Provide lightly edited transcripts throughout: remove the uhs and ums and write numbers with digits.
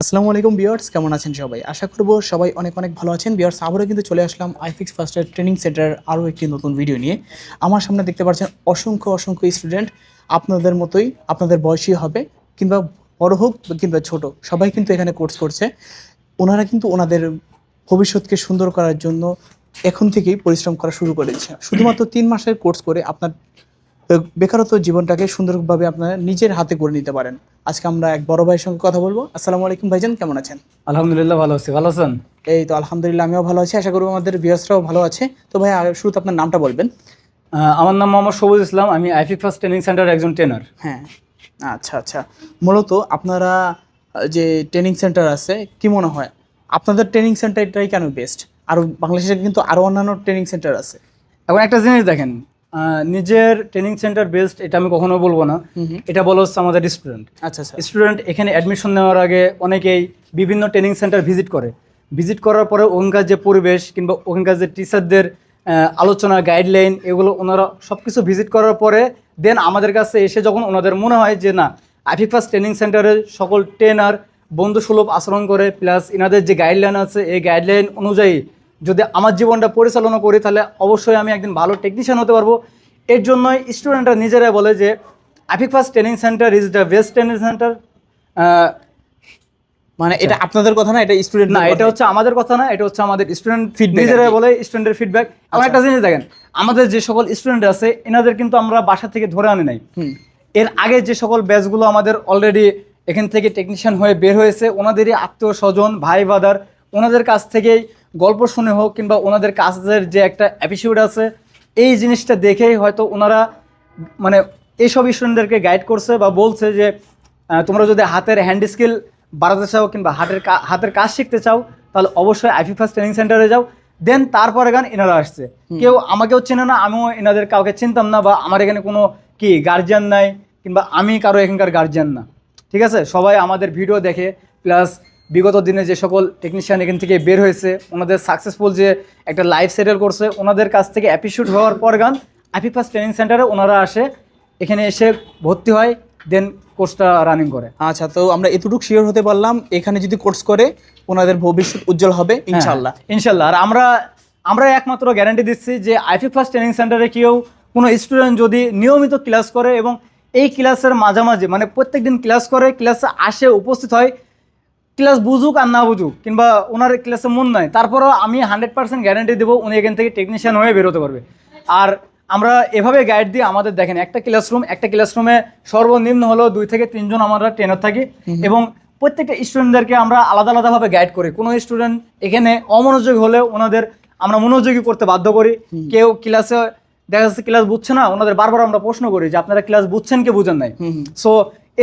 আসসালামু আলাইকুম ভিউয়ার্স, কেমন আছেন সবাই? আশা করব সবাই অনেক অনেক ভালো আছেন। ভিউয়ার্স, আবারও কিন্তু চলে আসলাম আইফিক্স ফার্স্টের ট্রেনিং সেন্টারের আরও একটি নতুন ভিডিও নিয়ে। আমার সামনে দেখতে পাচ্ছেন অসংখ্য অসংখ্য স্টুডেন্ট, আপনাদের মতোই, আপনাদের বয়সী হবে কিংবা বড় হোক কিংবা ছোট, সবাই কিন্তু এখানে কোর্স করছে। ওনারা কিন্তু ওনাদের ভবিষ্যৎকে সুন্দর করার জন্য এখন থেকেই পরিশ্রম করা শুরু করেছে। শুধুমাত্র 3 মাসের কোর্স করে আপনার বেকারত্ব জীবনটাকে সুন্দরভাবে আপনারা নিজের হাতে করে নিতে পারেন। আজকে আমরা এক বড় ভাইয়ের সঙ্গে কথা বলবো। আসসালামু আলাইকুম ভাইজান, কেমন আছেন? আলহামদুলিল্লাহ ভালো আছি। ভালো আছেন? এই তো আলহামদুলিল্লাহ, আমিও ভালো আছি। আশা করব আমাদের ভিউয়ার্সরাও ভালো আছে। তো ভাই, শুরুতে আপনার নামটা বলবেন। আমার নাম মোহাম্মদ সবুজ ইসলাম। আমি আইফিক ফার্স্ট ট্রেনিং সেন্টারের একজন ট্রেনার। হ্যাঁ, আচ্ছা আচ্ছা। মূলত আপনারা যে ট্রেনিং সেন্টার আছে, কি মনে হয় আপনাদের ট্রেনিং সেন্টারটাই কেন বেস্ট? আর বাংলাদেশে কিন্তু আরও অন্যান্য ট্রেনিং সেন্টার আছে। এখন একটা জিনিস দেখেন, নিজের ট্রেনিং সেন্টার বেস্ট এটা আমি কখনো বলবো না। এটা বলা হচ্ছে আমাদের স্টুডেন্ট। আচ্ছা আচ্ছা। স্টুডেন্ট এখানে অ্যাডমিশন নেওয়ার আগে অনেকেই বিভিন্ন ট্রেনিং সেন্টার ভিজিট করার পরে ওখানকার যে পরিবেশ কিংবা ওখানকার যে টিচারদের আলোচনা গাইডলাইন এগুলো ওনারা সব কিছু ভিজিট করার পরে দেন আমাদের কাছে এসে যখন ওনাদের মনে হয় যে না, আইফিক ফার্স্ট ট্রেনিং সেন্টারের সকল ট্রেনার বন্ধুসুলভ আচরণ করে, প্লাস এনাদের যে গাইডলাইন আছে এই গাইডলাইন অনুযায়ী যদি আমার জীবনটা পরিচালনা করি তাহলে অবশ্যই আমি একদিন ভালো টেকনিশিয়ান হতে পারবো। এর জন্যই স্টুডেন্টরা নিজেরাই বলে যে IFIC first training centre is the best training centre. মানে এটা আপনাদের কথা না, এটা স্টুডেন্ট না, এটা হচ্ছে আমাদের কথা না, এটা হচ্ছে আমাদের স্টুডেন্ট নিজেরাই বলে, স্টুডেন্টের ফিডব্যাক। এমন একটা জিনিস দেখেন, আমাদের যে সকল স্টুডেন্ট আছে এনাদের কিন্তু আমরা বাসা থেকে ধরে আনি নাই। এর আগে যে সকল ব্যাচগুলো আমাদের অলরেডি এখান থেকে টেকনিশিয়ান হয়ে বের হয়েছে, ওনাদেরই আত্মীয় স্বজন ভাই বাদার ওনাদের কাছ থেকেই গল্প শুনে হোক কিংবা ওনাদের কাজের যে একটা অ্যাপিটিউড আছে এই জিনিসটা দেখেই হয়তো ওনারা মানে এইসব স্টুডেন্টদেরকে গাইড করছে বা বলছে যে তোমরা যদি হাতের হ্যান্ড স্কিল বাড়াতে চাও কিংবা হাতের কাজ শিখতে চাও তাহলে অবশ্যই আইফিক ফার্স্ট ট্রেনিং সেন্টারে যাও। দেন তারপরে এনারা আসছে। কেউ আমাকেও চেনে না, আমিও এনাদের কাউকে চিনতাম না, বা আমার এখানে কোনো গার্জিয়ান নাই কিংবা আমি কারো এখানকার গার্জিয়ান না। ঠিক আছে, সবাই আমাদের ভিডিও দেখে, প্লাস বিগত দিনে যে সকল টেকনিশিয়ান এখান থেকে বের হয়েছে ওনাদের সাকসেসফুল যে একটা লাইফ সেটেল করছে ওনাদের কাছ থেকে অ্যাপ্রিশিয়েট হওয়ার পর আইফিক ফার্স্ট ট্রেনিং সেন্টারে ওনারা আসে, এখানে এসে ভর্তি হয়, দেন কোর্সটা রানিং করে। আচ্ছা, তো আমরা এতটুকু শিওর হতে পারলাম এখানে যদি কোর্স করে ওনাদের ভবিষ্যৎ উজ্জ্বল হবে ইনশাআল্লাহ। ইনশাআল্লাহ। আর আমরা একমাত্র গ্যারান্টি দিচ্ছি যে আইফিক ফার্স্ট ট্রেনিং সেন্টারে কেউ কোনো স্টুডেন্ট যদি নিয়মিত ক্লাস করে এবং এই ক্লাসের মাঝামাঝি মানে প্রত্যেক দিন ক্লাস করে, ক্লাসে আসে উপস্থিত হয়, ক্লাস বুঝুক আর না বুঝুক কিংবা ওনার ক্লাসে মন নাই, তারপরও আমি 100% গ্যারান্টি দেবো উনি এখান থেকে টেকনিশিয়ান হয়ে বেরোতে পারবে। আর আমরা এভাবে গাইড দিই, আমাদের দেখেন একটা ক্লাসরুমে সর্বনিম্ন হলেও 2 থেকে 3 জন আমরা ট্রেনার থাকি এবং প্রত্যেকটা স্টুডেন্টদেরকে আমরা আলাদা আলাদাভাবে গাইড করি। কোনো স্টুডেন্ট এখানে অমনোযোগী হলে ওনাদের আমরা মনোযোগী করতে বাধ্য করি। কেউ ক্লাসে দেখা যাচ্ছে ক্লাস বুঝছে না, ওনাদের বারবার আমরা প্রশ্ন করি যে আপনারা ক্লাস বুঝছেন কি বুঝেন নাই। সো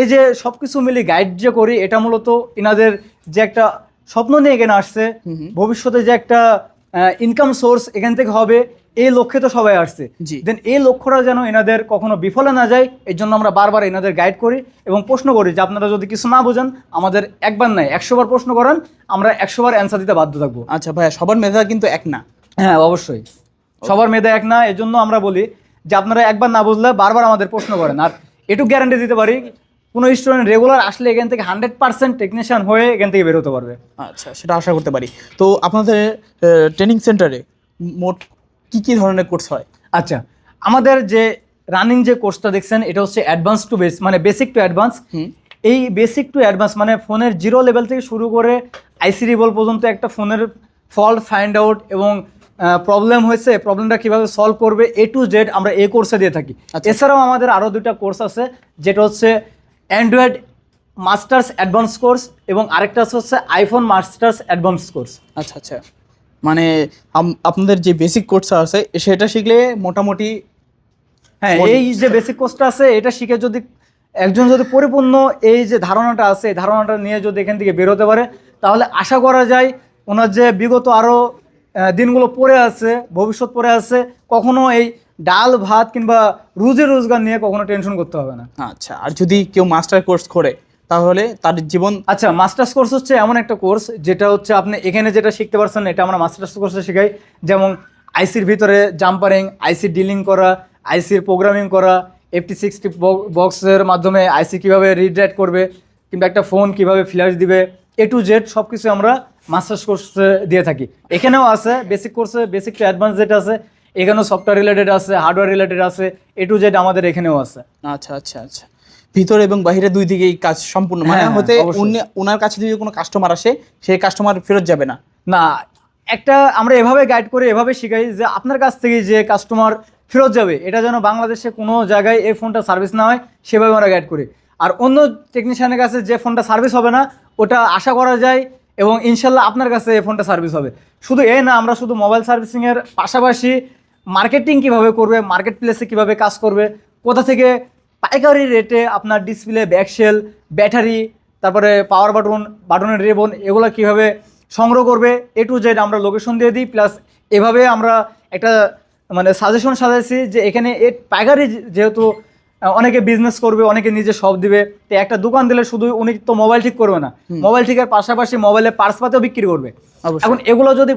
এই যে সবকিছু মিলে গাইড যে করি এটা মূলত এনাদের যে একটা স্বপ্ন নিয়ে এখানে আসছে, ভবিষ্যতে যে একটা ইনকাম সোর্স এখান থেকে হবে এই লক্ষ্যে তো সবাই আসছে। দেন এই লক্ষ্যটা যেন এনাদের কখনো বিফলে না যায় এই জন্য আমরা বারবার এনাদের গাইড করি এবং প্রশ্ন করি যে আপনারা যদি কিছু না বোঝেন আমাদের একবার নাই 100 বার প্রশ্ন করেন, আমরা 100 বার অ্যান্সার দিতে বাধ্য থাকবো। আচ্ছা ভাইয়া, সবার মেধা কিন্তু এক না। হ্যাঁ অবশ্যই, সবার মেধা এক না। এই জন্য আমরা বলি যে আপনারা একবার না বুঝলে বারবার আমাদের প্রশ্ন করেন। আর এটুকু গ্যারান্টি দিতে পারি কোনো স্টুডেন্ট রেগুলার আসলে এখান থেকে 100% টেকনিশিয়ান হয়ে এখান থেকে বেরোতে পারবে। আচ্ছা, সেটা আশা করতে পারি। তো আপনাদের ট্রেনিং সেন্টারে মোট কি ধরনের কোর্স হয়? আচ্ছা, আমাদের যে রানিং যে কোর্সটা দেখছেন এটা হচ্ছে অ্যাডভান্স টু বেস, মানে বেসিক টু অ্যাডভান্স। এই বেসিক টু অ্যাডভান্স মানে ফোনের 0 লেভেল থেকে শুরু করে আইসি রিভল পর্যন্ত একটা ফোনের ফল্ট ফাইন্ড আউট এবং প্রবলেম হয়েছে প্রবলেমটা কীভাবে সলভ করবে A to Z আমরা এই কোর্সে দিয়ে থাকি। এছাড়াও আমাদের আরও 2টা কোর্স আছে, যেটা হচ্ছে অ্যান্ড্রয়েড মাস্টার্স অ্যাডভান্স কোর্স এবং আরেকটা হচ্ছে আইফোন মাস্টার্স অ্যাডভান্স কোর্স। আচ্ছা আচ্ছা, মানে আপনাদের যে বেসিক কোর্সটা আছে সেটা শিখলে মোটামুটি, হ্যাঁ এই যে বেসিক কোর্সটা আছে এটা শিখে যদি একজন যদি পরিপূর্ণ এই যে ধারণাটা আছে এই ধারণাটা নিয়ে যদি এখান থেকে বেরোতে পারে তাহলে আশা করা যায় ওনার যে বিগত আরও দিনগুলো পড়ে আছে, ভবিষ্যৎ পড়ে আছে, কখনো এই ডাল ভাত কিংবা রুজি রোজগার নিয়ে কখনো টেনশন করতে হবে না। আচ্ছা, আর যদি কেউ মাস্টার কোর্স করে তাহলে তার জীবন, আচ্ছা মাস্টার্স কোর্স হচ্ছে এমন একটা কোর্স যেটা হচ্ছে আপনি এখানে যেটা শিখতে পারছেন এটা আমরা মাস্টার্স কোর্সে শেখাই। যেমন আইসির ভিতরে জাম্পারিং, আইসি ডিলিং করা, আইসির প্রোগ্রামিং করা, FT60 বক্সের মাধ্যমে আইসি কীভাবে রিড রাইট করবে কিংবা একটা ফোন কীভাবে ফ্ল্যাশ দিবে, A to Z সব কিছু আমরা মাস্টার্স কোর্সে দিয়ে থাকি। এখানেও আছে বেসিক কোর্সে, বেসিক টু অ্যাডভান্স যেটা আছে, এখানেও সফটওয়্যার রিলেটেড আছে, হার্ডওয়্যার রিলেটেড আছে, A to Z আমাদের এখানেও আছে। আচ্ছা আচ্ছা আচ্ছা, ভিতরে এবং বাইরে দুই দিকেই কাজ সম্পূর্ণ, মানে হ্যাঁ, হতে অবশ্যই। ওনার কাছে যদি কোনো কাস্টমার আসে সেই কাস্টমার ফেরত যাবে না। না, একটা আমরা এভাবে গাইড করি, এভাবে শিখাই যে আপনার কাছ থেকে যে কাস্টমার ফেরত যাবে, এটা যেন বাংলাদেশে কোনো জায়গায় এই ফোনটা সার্ভিস না হয়, সেভাবে আমরা গাইড করি। আর অন্য টেকনিশিয়ানের কাছে যে ফোনটা সার্ভিস হবে না, ওটা আশা করা যায় এবং ইনশাল্লাহ আপনার কাছে এই ফোনটা সার্ভিস হবে। শুধু এই না, আমরা শুধু মোবাইল সার্ভিসিংয়ের পাশাপাশি মার্কেটিং কিভাবে করবে, মার্কেট প্লেসে কীভাবে কাজ করবে, কোথা থেকে পাইকারি রেটে আপনার ডিসপ্লে, ব্যাকশেল, ব্যাটারি, তারপরে পাওয়ার বাটনের রিবন, এগুলো কীভাবে সংগ্রহ করবে, A to Z আমরা লোকেশন দিয়ে দিই। প্লাস এভাবে আমরা একটা মানে সাজেশন সাজাইছি যে এখানে পাইকারি, যেহেতু অনেকে বিজনেস করবে, অনেকে নিজে শপ দিবে, তো একটা দোকান দিলে শুধু উনি তো মোবাইল ঠিক করবে না, মোবাইল ঠিকের পাশাপাশি মোবাইলের পার্টস পাতেও বিক্রি করবে। অবশ্যই। এখন এগুলো যদি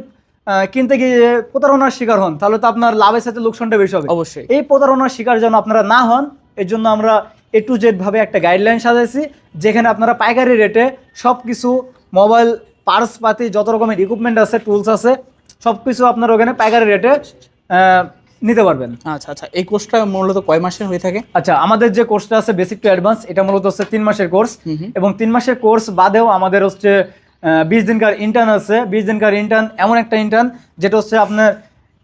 কিনতে গিয়ে প্রতারণার শিকার হন, তাহলে তো আপনার লাভের সাথে লোকসানটা বেশি হবে। অবশ্যই। এই প্রতারণার শিকার যেন আপনারা না হন, এর জন্য আমরা A to Z ভাবে একটা গাইডলাইন সাজাইছি, যেখানে আপনারা পাইকারি রেটে সব কিছু মোবাইল পার্টস পাতি, যত রকমের ইকুইপমেন্ট আছে, টুলস আছে, সব কিছু আপনারা ওখানে পাইকারি রেটে নিতে পারবেন। আচ্ছা আচ্ছা, এই কোর্সটা মূলত কয় মাসের হয়ে থাকে? আচ্ছা, আমাদের যে কোর্সটা আছে বেসিক টু অ্যাডভান্স, এটা মূলত হচ্ছে 3 মাসের কোর্স। এবং 3 মাসের কোর্স বাদেও আমাদের হচ্ছে 20 দিনকার ইন্টার্ন আছে। 20 দিনকার ইন্টার্ন এমন একটা ইন্টার্ন যেটা হচ্ছে আপনার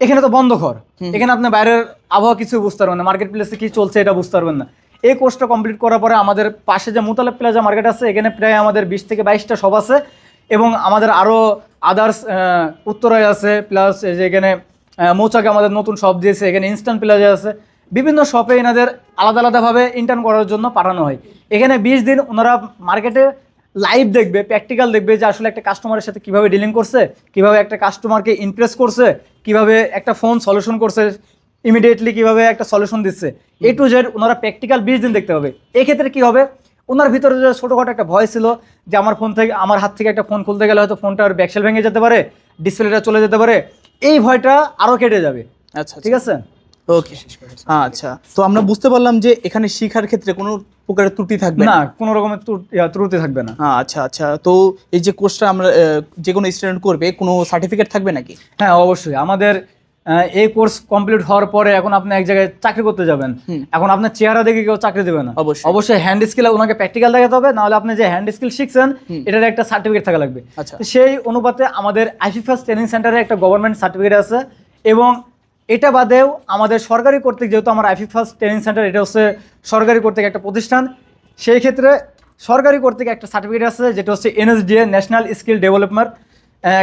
এখানে তো বন্ধ ঘর, এখানে আপনি বাইরের আবহাওয়া কিছু বুঝতে পারবেন না, মার্কেট প্লেসে কি চলছে এটা বুঝতে পারবেন না। এই কোর্সটা কমপ্লিট করার পরে আমাদের পাশে যে মুতালেব প্লাজা মার্কেট আছে, এখানে প্রায় আমাদের 20 থেকে 22টা শপ আছে এবং আমাদের আরও আদার্স উত্তরায় আছে, প্লাস যে এখানে মৌচাকে আমাদের নতুন শপ দিয়েছে, এখানে ইনস্ট্যান্ট প্লাজা আছে। বিভিন্ন শপে এনাদের আলাদা আলাদাভাবে ইন্টার্ন করার জন্য পাঠানো হয়। এখানে 20 দিন ওনারা মার্কেটে লাইভ দেখবে, প্র্যাকটিক্যাল দেখবে যে আসলে একটা কাস্টমারের সাথে কিভাবে ডিলিং করছে, কিভাবে একটা কাস্টমারকে ইমপ্রেস করছে, কিভাবে একটা ফোন সলিউশন করছে, ইমিডিয়েটলি কিভাবে একটা সলিউশন দিচ্ছে, A to Z ওনারা প্র্যাকটিক্যাল 20 দিন দেখতে হবে। এক্ষেত্রে কি হবে, ওনার ভিতরে যে ছোটোখাটো একটা ভয় ছিল যে আমার হাত থেকে একটা ফোন খুলতে গেলে হয়তো ফোনটার ব্যাকশেল ভেঙে যেতে পারে, ডিসপ্লেটা চলে যেতে পারে, এই ভয়টা আরও কেটে যাবে। আচ্ছা ঠিক আছে, ওকে। আচ্ছা, তো আমরা বুঝতে পারলাম যে এখানে শিক্ষার ক্ষেত্রে কোনো প্রকারের ত্রুটি থাকবে না, কোনো রকমের ত্রুটি থাকবে না। আচ্ছা আচ্ছা, তো এই যে কোর্সটা আমরা যে কোনো স্টুডেন্ট করবে, কোনো সার্টিফিকেট থাকবে নাকি? হ্যাঁ, অবশ্যই। আমাদের এই কোর্স কমপ্লিট হওয়ার পরে এখন আপনি এক জায়গায় চাকরি করতে যাবেন, এখন আপনার চেহারা দেখে কেউ চাকরি দেবে না। অবশ্যই হ্যান্ড স্কিল ওনাকে প্র্যাকটিক্যাল দেখাতে হবে, নাহলে আপনি যে হ্যান্ড স্কিল শিখছেন এটার একটা সার্টিফিকেট থাকা লাগবে। আচ্ছা, তো সেই অনুপাতে আমাদের আইফি ফার্স্ট ট্রেনিং সেন্টারে একটা গভর্নমেন্ট সার্টিফিকেট আছে এবং এটা বাদেও আমাদের সরকারি কর্তৃক, যেহেতু আমার আইফি ফার্স্ট ট্রেনিং সেন্টার এটা হচ্ছে সরকারি কর্তৃক একটা প্রতিষ্ঠান, সেই ক্ষেত্রে সরকারি কর্তৃক একটা সার্টিফিকেট আছে যেটা হচ্ছে NSDA ন্যাশনাল স্কিল ডেভেলপমেন্ট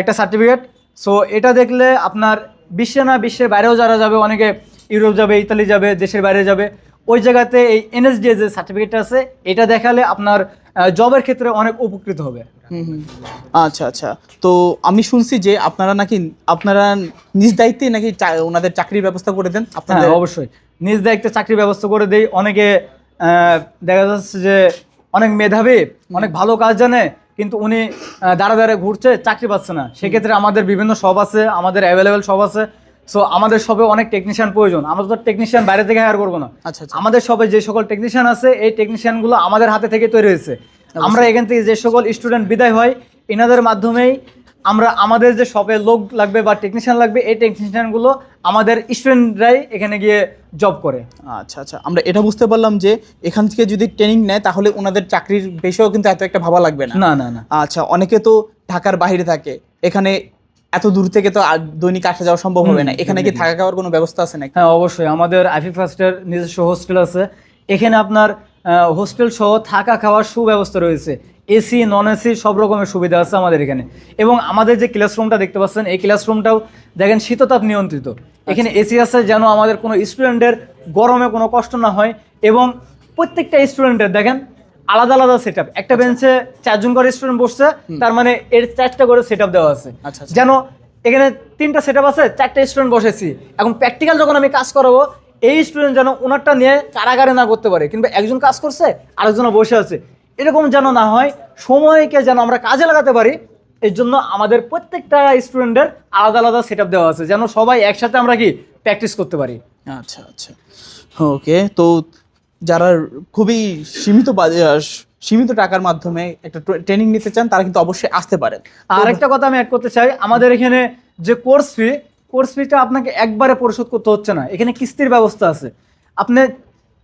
একটা সার্টিফিকেট। সো এটা দেখলে আপনার বিশ্বে না, বিশ্বের বাইরেও যারা যাবে, অনেকে ইউরোপ যাবে, ইতালি যাবে, দেশের বাইরে যাবে, ওই জায়গাতে এই NSDA যে সার্টিফিকেটটা আছে এটা দেখালে আপনার জবের ক্ষেত্রে অনেক উপকৃত হবে। আচ্ছা আচ্ছা, তো আমি শুনছি যে আপনারা নিজ দায়িত্বে নাকি ওনাদের চাকরির ব্যবস্থা করে দেন? আপনাদের অবশ্যই নিজ দায়িত্বে চাকরির ব্যবস্থা করে দেই। অনেকে দেখা যাচ্ছে যে অনেক মেধাবী, অনেক ভালো কাজ জানে, কিন্তু উনি দাঁড়া ঘুরছে, চাকরি পাচ্ছে না। সেক্ষেত্রে আমাদের বিভিন্ন শপ আছে, আমাদের অ্যাভেলেবেল শপ আছে। সো আমাদের শপে অনেক টেকনিশিয়ান প্রয়োজন, আমরা তো টেকনিশিয়ান বাইরে থেকে হায়ার করবো না। আচ্ছা, আমাদের শপে যে সকল টেকনিশিয়ান আছে, এই টেকনিশিয়ানগুলো আমাদের হাতে থেকে তৈরি হয়েছে। আমরা এখান থেকে যে সকল স্টুডেন্ট বিদায় হয়, এনাদের মাধ্যমেই আমরা আমাদের যে শপে লোক লাগবে বা টেকনিশিয়ান লাগবে, এই টেকনিশিয়ানগুলো আমাদের স্টুডেন্টরাই এখানে গিয়ে জব করে। আচ্ছা আচ্ছা, আমরা এটা বুঝতে পারলাম যে এখান থেকে যদি ট্রেনিং নেয় তাহলে ওনাদের চাকরির বেশিও কিন্তু এত একটা ভাবা লাগবে না। না না না। আচ্ছা, অনেকে তো ঢাকার বাইরে থাকে, এখানে এত দূর থেকে তো দৈনিক আসা যাওয়া সম্ভব হবে না, এখানে কি থাকা খাওয়ার কোনো ব্যবস্থা আছে নাকি? হ্যাঁ, অবশ্যই। আমাদের আইফি ফার্স্টের নিজস্ব হোস্টেল আছে, এখানে আপনার হোস্টেল সহ থাকা খাওয়ার সুব্যবস্থা রয়েছে, এসি নন এসি সব রকমের সুবিধা আছে আমাদের এখানে। এবং আমাদের যে ক্লাসরুমটা দেখতে পাচ্ছেন, এই ক্লাসরুমটাও দেখেন শীততাপ নিয়ন্ত্রিত, এখানে এসি আছে যেন আমাদের কোনো স্টুডেন্টের গরমে কোনো কষ্ট না হয়। এবং প্রত্যেকটা স্টুডেন্টের দেখেন আলাদা আলাদা সেট আপ, একটা বেঞ্চে 4 জন করে স্টুডেন্ট বসছে, তার মানে এর 4টা করে সেট আপ দেওয়া আছে। যেন এখানে 3টা সেট আপ আছে, 4টা স্টুডেন্ট বসেছি, এখন প্র্যাকটিক্যাল যখন আমি কাজ করাবো, এই স্টুডেন্ট যেন ওনারটা নিয়ে কারাগারে না করতে পারে, কিংবা একজন কাজ করছে আরেকজন বসে আছে, এরকম যেন না হয়, সময়কে যেন আমরা কাজে লাগাতে পারি। এর জন্য আমাদের প্রত্যেকটা স্টুডেন্টের আলাদা আলাদা সেট আপ দেওয়া আছে, যেন সবাই একসাথে আমরা কি প্র্যাকটিস করতে পারি। আচ্ছা আচ্ছা, ওকে। তো যারা খুবই সীমিত সীমিত টাকার মাধ্যমে একটা ট্রেনিং নিতে চান তারা কিন্তু অবশ্যই আসতে পারেন। আর একটা কথা আমি অ্যাড করতে চাই, আমাদের এখানে যে কোর্স ফিটা আপনাকে একবারে পরিশোধ করতে হচ্ছে না, এখানে কিস্তির ব্যবস্থা আছে। আপনি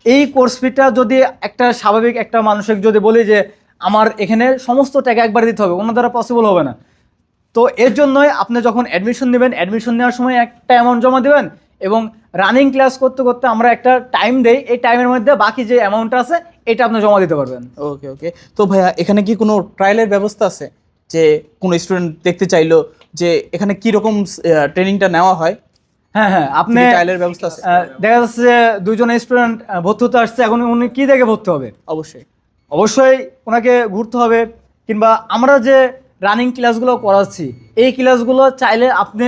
এই কোর্স ফিটা যদি একটা স্বাভাবিক একটা মানুষকে যদি বলি যে আমার এখানে সমস্ত টাকা একবারে দিতে হবে, ওনার দ্বারা পসিবল হবে না। তো এর জন্যই আপনি যখন অ্যাডমিশন নেবেন, অ্যাডমিশন নেওয়ার সময় একটা অ্যামাউন্ট জমা দেবেন এবং রানিং ক্লাস করতে করতে আমরা একটা টাইম দেই, এই টাইমের মধ্যে বাকি যে অ্যামাউন্টটা আছে এটা আপনি জমা দিতে পারবেন। ওকে ওকে। তো ভাইয়া এখানে কি কোনো ট্রায়ালের ব্যবস্থা আছে, যে কোনো স্টুডেন্ট দেখতে চাইলো যে এখানে কি রকম ট্রেনিংটা নেওয়া হয়? হ্যাঁ হ্যাঁ, আপনি ট্রায়ালের ব্যবস্থা আছে? দেখা যাচ্ছে যে দুইজন স্টুডেন্ট ভর্তি হতে আসছে, এখন উনি কি দেখে ভর্তি হবে? অবশ্যই। অবশ্যই ওনাকে ঘুরতে হবে, কিংবা আমরা যে রানিং ক্লাসগুলো করাচ্ছি এই ক্লাসগুলো চাইলে আপনি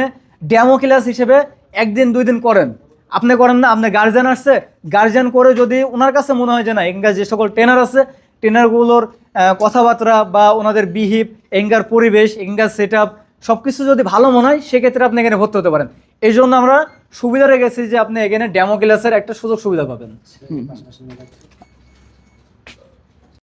ডেমো ক্লাস হিসেবে একদিন 2 দিন করেন। আপনি করেন না, আপনার গার্জিয়ান আসছে, গার্জিয়ান করে যদি ওনার কাছে মনে হয় যে না এখানকার যে সকল ট্রেনার আছে ট্রেনারগুলোর কথাবার্তা বা ওনাদের বিহেভ, এখানকার পরিবেশ, এখানকার সেট আপ সব কিছু যদি ভালো মনে হয় সেক্ষেত্রে আপনি এখানে ভর্তি হতে পারেন। এই জন্য আমরা সুবিধা রেখেছি যে আপনি এখানে ডেমো ক্লাসের একটা সুযোগ সুবিধা পাবেন।